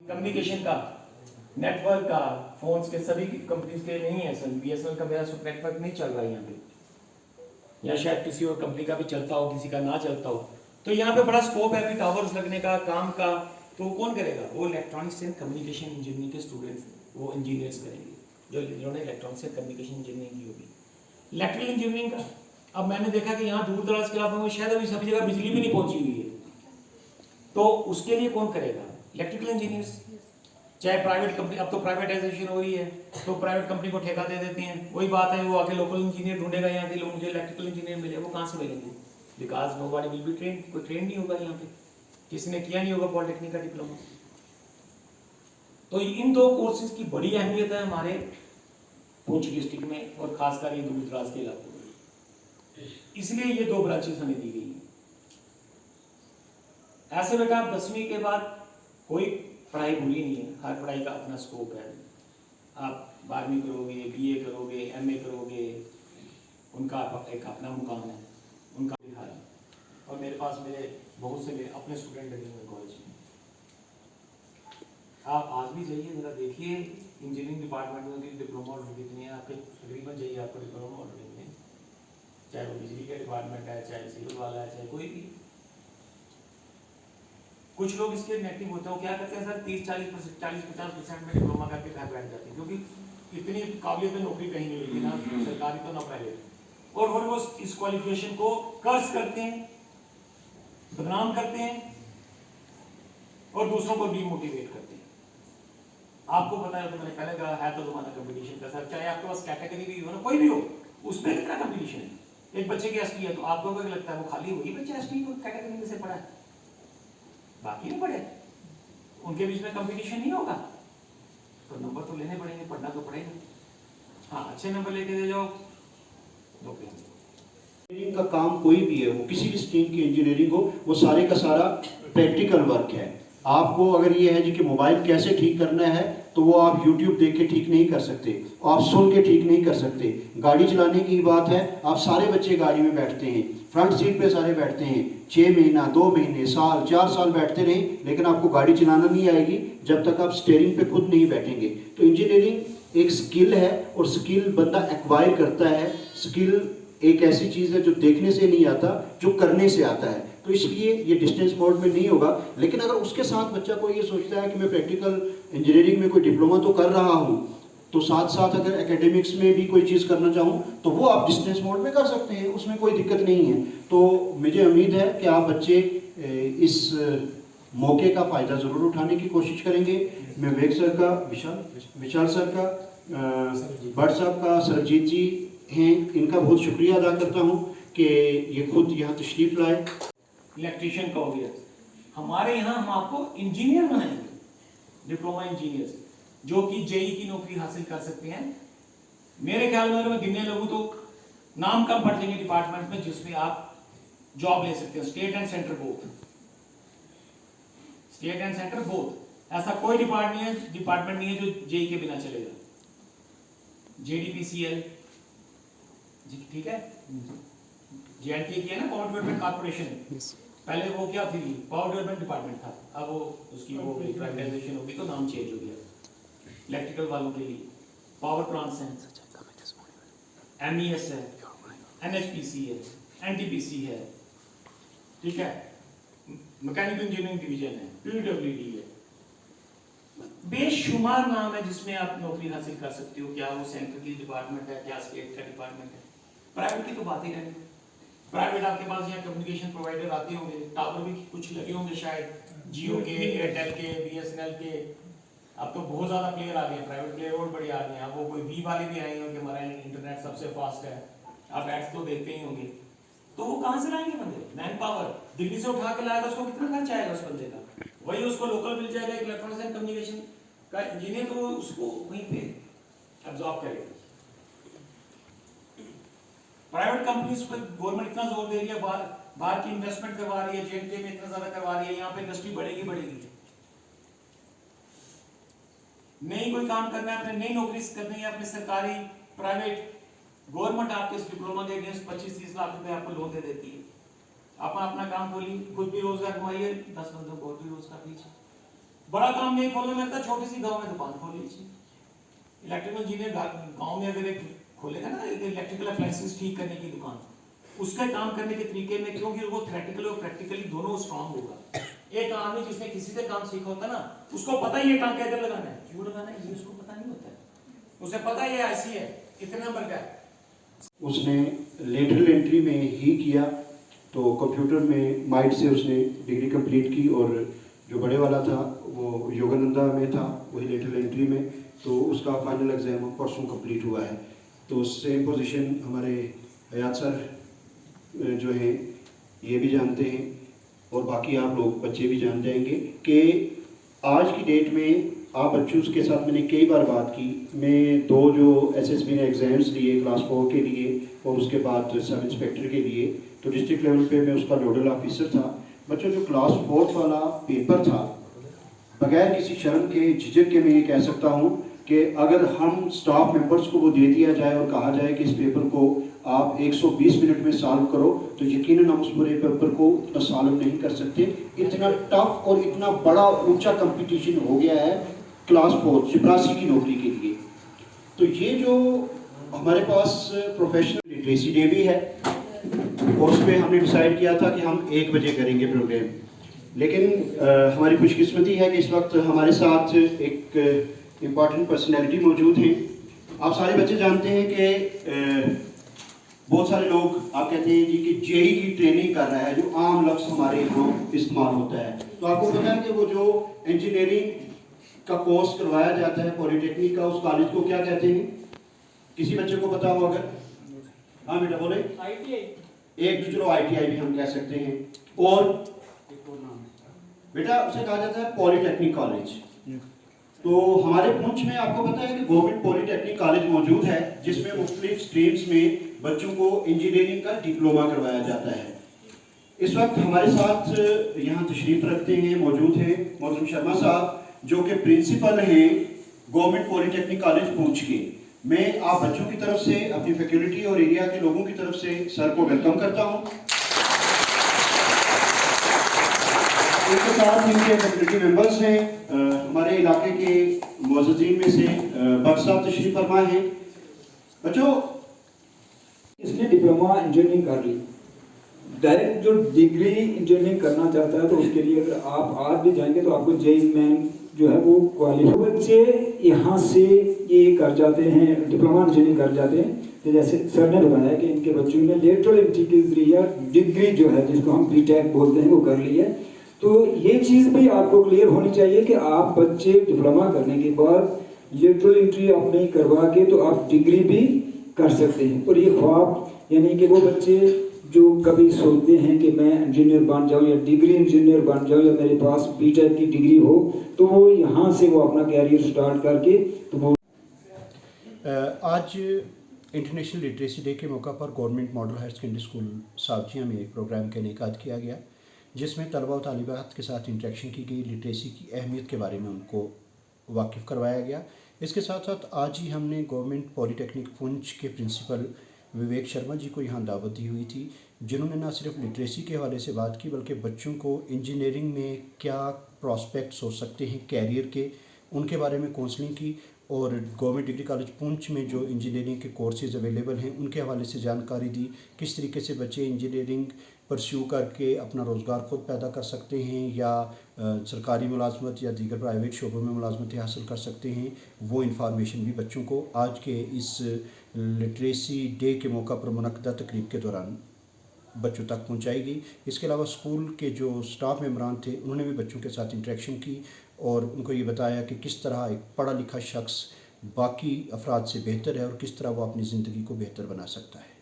Communication का, network का, phones के सभी कंपनीज के नहीं है सर। बीएसएनएल का मेरा नेटवर्क नहीं चल रहा है यहाँ पे, या शायद किसी और कंपनी का भी चलता हो, किसी का ना चलता हो। तो यहाँ पे बड़ा स्कोप है अभी टावर्स लगने का, काम का। तो कौन करेगा? वो इलेक्ट्रॉनिक्स एंड कम्युनिकेशन इंजीनियरिंग के स्टूडेंट्स, वो इंजीनियर्स करेंगे, जो जिन्होंने इलेक्ट्रॉनिक्स एंड कम्युनिकेशन इंजीनियरिंग की होगी। इलेक्ट्रिकल इंजीनियरिंग का अब मैंने देखा कि यहाँ दूर दराज के इलाकों में शायद अभी सभी जगह बिजली भी नहीं पहुंची हुई है, तो उसके लिए कौन करेगा? Electrical engineers. चाहे प्राइवेट कंपनी, अब तो प्राइवेटाइजेशन हो रही है तो प्राइवेट कंपनी को ठेका दे देते हैं। वही बात है, वो आके लोकल इंजीनियर ढूंढेगा यहाँ के लोग, मुझे इलेक्ट्रिकल इंजीनियर मिले, वो कहाँ से मिलेंगे? Because nobody will be train, कोई ट्रेन नहीं होगा यहाँ पे, किसी ने किया नहीं होगा पॉलिटेक्निक का डिप्लोमा। तो इन दो कोर्सेज की बड़ी अहमियत है हमारे पुंछ डिस्ट्रिक्ट में, और खासकर ये दूर दराज के इलाकों में, इसलिए ये दो ब्रांचेस हमें दी गई है। ऐसे बेटा आप 10वीं के बाद कोई पढ़ाई बुरी नहीं है, हर पढ़ाई का अपना स्कोप है। आप 12वीं करोगे, बीए करोगे, एमए करोगे, उनका एक अपना मुकाम है, उनका लिखा है। और मेरे पास मेरे बहुत से मेरे अपने स्टूडेंट लगे हुए कॉलेज में। आप आज भी जाइए, जरा देखिए इंजीनियरिंग डिपार्टमेंट में डिप्लोमा ऑर्डर कितनी है आपके, तकरीबन जाइए आपको डिप्लोमा ऑर्डर में, चाहे वो बिजली का डिपार्टमेंट है, चाहे सिविल वाला है, चाहे कोई भी। कुछ लोग इसके नेगेटिव होते हैं, क्या करते हैं सर, 30-40%, 40-50% में डिप्लोमा करके घर बैठ जाते हैं, क्योंकि इतनी काबिलियत में नौकरी कहीं नहीं मिलती, ना सरकारी तो ना प्राइवेट, और वो इस क्वालिफिकेशन को कर्ज करते हैं, बदनाम करते हैं, और दूसरों को डीमोटिवेट करते हैं। आपको पता है, तो मैंने पहले कहा है, तो जमाना कंपटीशन का सर, चाहे आपके पास कैटेगरी भी हो ना, कोई भी हो, उसमें कितना कंपटीशन है। एक बच्चे की एसटी है, तो आपको क्या लगता है वो खाली वही बच्चे एसटी को कैटेगरी में से पढ़ा है, बाकी नहीं पढ़े, उनके बीच में कंपटीशन नहीं होगा? तो नंबर तो लेने पड़ेंगे, पढ़ना तो पड़ेगा। हाँ, अच्छे नंबर लेके दे जाओ, इंजीनियरिंग का काम कोई भी है, वो किसी भी स्ट्रीम की इंजीनियरिंग हो, वो सारे का सारा प्रैक्टिकल वर्क है। आपको अगर ये है जी कि मोबाइल कैसे ठीक करना है, तो वो आप YouTube देख के ठीक नहीं कर सकते, आप सुन के ठीक नहीं कर सकते। गाड़ी चलाने की बात है, आप सारे बच्चे गाड़ी में बैठते हैं, फ्रंट सीट पे सारे बैठते हैं, 6 महीना, 2 महीने, साल, 4 साल बैठते रहें, लेकिन आपको गाड़ी चलाना नहीं आएगी जब तक आप स्टीयरिंग पे खुद नहीं बैठेंगे। तो इंजीनियरिंग एक स्किल है, और स्किल बंदा एक्वायर करता है। स्किल एक ऐसी चीज़ है जो देखने से नहीं आता, जो करने से आता है। तो इसलिए ये डिस्टेंस मोड में नहीं होगा। लेकिन अगर उसके साथ बच्चा कोई ये सोचता है कि मैं प्रैक्टिकल इंजीनियरिंग में कोई डिप्लोमा तो कर रहा हूँ, तो साथ साथ अगर एकेडमिक्स में भी कोई चीज़ करना चाहूँ, तो वो आप डिस्टेंस मोड में कर सकते हैं, उसमें कोई दिक्कत नहीं है। तो मुझे उम्मीद है कि आप बच्चे इस मौके का फ़ायदा ज़रूर उठाने की कोशिश करेंगे। मैं वेग सर का, विशाल सर का, भट्ट साहब का, सरजीत जी हैं, इनका बहुत शुक्रिया अदा करता हूँ कि ये खुद यहाँ तशरीफ़ लाए। इलेक्ट्रीशियन का हो गया, हमारे यहाँ हम आपको इंजीनियर बनाएंगे, डिप्लोमा इंजीनियर, जो कि जेई की नौकरी हासिल कर सकते हैं। मेरे ख्याल में अगर मैं गिनने लगूँ तो नाम कम पड़ जाएंगे डिपार्टमेंट में जिसमें आप जॉब ले सकते हैं, state and centre both, state and centre both. ऐसा कोई डिपार्टमेंट नहीं है जो जेई के बिना चलेगा। JDPCL, ठीक है, JNK की है ना, पावर डेवलपमेंट कॉर्पोरेशन, पहले वो क्या थी, पावर डेवलपमेंट डिपार्टमेंट था, अब वो उसकी वो प्राइवेटाइजेशन होगी तो नाम चेंज हो गया। इलेक्ट्रिकल वालों के लिए पावर प्लांट्स हैं, MES है, NHPC है, NTPC है, ठीक है, मैकेनिकल इंजीनियरिंग डिवीजन है, PWD है, बेशुमार नाम है जिसमें आप नौकरी हासिल कर सकते हो। क्या वो सेंटर की डिपार्टमेंट है, क्या स्टेट का डिपार्टमेंट है। प्राइवेट की तो बात ही नहीं। प्राइवेट आपके पास यहाँ कम्युनिकेशन प्रोवाइडर आते होंगे, टावर भी कुछ लगे होंगे शायद, जियो के, एयरटेल के, BSNL के। अब तो बहुत ज्यादा प्लेयर आ गए हैं, प्राइवेट प्लेयर और बड़े आ गए हैं। अब वो कोई वी वाले भी आए होंगे, हमारा इंटरनेट सबसे फास्ट है, आप एड्स तो देखते ही होंगे। तो वो कहाँ से लाएंगे बंदे? मैन पावर दिल्ली से उठा के लाएगा, उसको कितना खर्च आएगा उस बंदे का? वही उसको लोकल मिल जाएगा, इलेक्ट्रॉनिक्स एंड कम्युनिकेशन का इंजीनियर, तो उसको वहीं पे एब्जॉर्ब करेगा। प्राइवेट कंपनीज पर गवर्नमेंट इतना जोर दे रही है, बाहर की इन्वेस्टमेंट करवा रही है, JNK में इतना ज्यादा करवा रही है, यहाँ पे इंडस्ट्री बढ़ेगी। नई कोई काम करना है, अपने नई नौकरी करनी है, अपने सरकारी प्राइवेट, गवर्नमेंट आपके इस डिप्लोमा के अगेंस्ट 25-30 लाख रुपए आपको लोन दे देती है। आप अपना काम खोलिए, खुद भी रोजगार कमाइए, 10 बंदों को भी रोजगार दीजिए। बड़ा काम नहीं खोलने में लगता, छोटी सी गांव में दुकान खोल लीजिए। इलेक्ट्रिकल इंजीनियर गांव में अगर एक खोलेगा ना एक इलेक्ट्रिकल अप्लायंसेस ठीक करने की दुकान, उसका काम करने के तरीके में, क्योंकि वो थ्योरेटिकल और प्रैक्टिकली दोनों स्ट्रांग होगा। एक आदमी जिसने किसी से काम सीखा होता ना, उसको पता ही है टांका इधर लगाना है, क्यों लगाना है, ये उसको पता नहीं होता है। उसे पता है ये ऐसी है, इतने नंबर का है। उसने लेटरल एंट्री में ही किया, तो कंप्यूटर में माइट से उसने डिग्री कंप्लीट की, और जो बड़े वाला था वो योगानंदा में था, वही लेटरल एंट्री में, तो उसका फाइनल एग्ज़ाम परसों कंप्लीट हुआ है। तो सेम पोजीशन हमारे हयात सर जो हैं ये भी जानते हैं, और बाकी आप लोग बच्चे भी जान जाएंगे कि आज की डेट में आप बच्चों के साथ मैंने कई बार बात की। मैं 2 जो एसएसबी ने एग्ज़ाम्स लिए क्लास 4 के लिए और उसके बाद सब इंस्पेक्टर के लिए, तो डिस्ट्रिक्ट लेवल पे मैं उसका नोडल ऑफिसर था। बच्चों जो क्लास 4 वाला पेपर था, बगैर किसी शर्म के झिझक के मैं ये कह सकता हूँ कि अगर हम स्टाफ मेंबर्स को वो दे दिया जाए और कहा जाए कि इस पेपर को आप 120 मिनट में सॉल्व करो, तो यकीनन हम उस पूरे पेपर को उतना सॉल्व नहीं कर सकते। इतना टफ और इतना बड़ा ऊंचा कंपटीशन हो गया है क्लास 4 चपरासी की नौकरी के लिए। तो ये जो हमारे पास प्रोफेशनल लिटरेसी डे भी है, और उस पर हमने डिसाइड किया था कि हम 1 बजे करेंगे प्रोग्राम, लेकिन हमारी खुशकिस्मती है कि इस वक्त हमारे साथ एक इम्पॉर्टेंट पर्सनैलिटी मौजूद हैं। आप सारे बच्चे जानते हैं कि बहुत सारे लोग आप कहते हैं जी कि जेई की ट्रेनिंग कर रहा है, जो आम लफ्ज़ हमारे यहाँ इस्तेमाल होता है। तो आपको पता है कि वो जो इंजीनियरिंग का कोर्स करवाया जाता है पॉलिटेक्निक का, उस कॉलेज को क्या कहते हैं? किसी बच्चे को पता हो अगर? हाँ बेटा बोले। ITI। एक दूसरों ITI भी हम कह सकते हैं, और बेटा उसे कहा जाता है पॉलिटेक्निक कॉलेज। तो हमारे पुंछ में आपको पता है कि गवर्नमेंट पॉलिटेक्निक कॉलेज मौजूद है, जिसमें मुख्तलिफ स्ट्रीम्स में बच्चों को इंजीनियरिंग का डिप्लोमा करवाया जाता है। इस वक्त हमारे साथ यहाँ तशरीफ रखते हैं, मौजूद हैं मोहतरम शर्मा साहब, जो कि प्रिंसिपल हैं गवर्नमेंट पॉलिटेक्निक कॉलेज पुंछ के। मैं आप बच्चों की तरफ से, अपनी फैकल्टी और एरिया के लोगों की तरफ से सर को वेलकम करता हूँ। इसके साथ इनके फैकल्टी मेंबर्स हैं, हमारे इलाके के मुअज़्ज़िज़ीन में से बख्श साहब तशरीफ फरमा हैं। बच्चों, इसने डिप्लोमा इंजीनियरिंग कर ली, डायरेक्ट जो डिग्री इंजीनियरिंग करना चाहता है तो उसके लिए अगर आप आज भी जाएंगे तो आपको जेई मेन जो है वो क्वालिफाई बच्चे यहाँ से ये कर जाते हैं, डिप्लोमा इंजीनियरिंग कर जाते हैं। तो जैसे सर ने बताया कि इनके बच्चों ने लेटरल एंट्री के जरिए डिग्री जो है जिसको हम बीटेक बोलते हैं वो कर ली है। तो ये चीज़ भी आपको क्लियर होनी चाहिए कि आप बच्चे डिप्लोमा करने के बाद लेटरल एंट्री आप नहीं करवा के तो आप डिग्री भी कर सकते हैं। और ये ख्वाब यानी कि वो बच्चे जो कभी सोचते हैं कि मैं इंजीनियर बन जाऊं या डिग्री इंजीनियर बन जाऊं या मेरे पास बीटेक की डिग्री हो, तो वो यहाँ से वो अपना कैरियर स्टार्ट करके तो वो आज इंटरनेशनल लिटरेसी डे के मौका पर government model higher secondary school सावजिया में एक प्रोग्राम का इनेकाद किया गया, जिसमें तलबा और तालिबात के साथ इंटरेक्शन की गई, लिटरेसी की अहमियत के बारे में उनको वाकिफ़ करवाया गया। इसके साथ साथ आज ही हमने गवर्नमेंट पॉलिटेक्निक पुंछ के प्रिंसिपल विवेक शर्मा जी को यहाँ दावत दी हुई थी, जिन्होंने ना सिर्फ लिटरेसी के हवाले से बात की बल्कि बच्चों को इंजीनियरिंग में क्या प्रॉस्पेक्ट्स हो सकते हैं कैरियर के, उनके बारे में काउंसलिंग की, और गवर्नमेंट डिग्री कॉलेज पुंछ में जो इंजीनियरिंग के कोर्सेज अवेलेबल हैं उनके हवाले से जानकारी दी, किस तरीके से बच्चे इंजीनियरिंग परस्यू करके अपना रोज़गार खुद पैदा कर सकते हैं या सरकारी मुलाजमत या दीगर प्राइवेट शोबों में मुलाजमतें हासिल कर सकते हैं। वो इन्फॉर्मेशन भी बच्चों को आज के इस लिटरेसी डे के मौका पर मुनक्कदा तकरीब के दौरान बच्चों तक पहुंचाएगी। इसके अलावा स्कूल के जो स्टाफ मेम्बरान थे उन्होंने भी बच्चों के साथ इंटरेक्शन की और उनको ये बताया कि किस तरह एक पढ़ा लिखा शख्स बाकी अफराद से बेहतर है और किस तरह वो अपनी ज़िंदगी को बेहतर बना सकता है।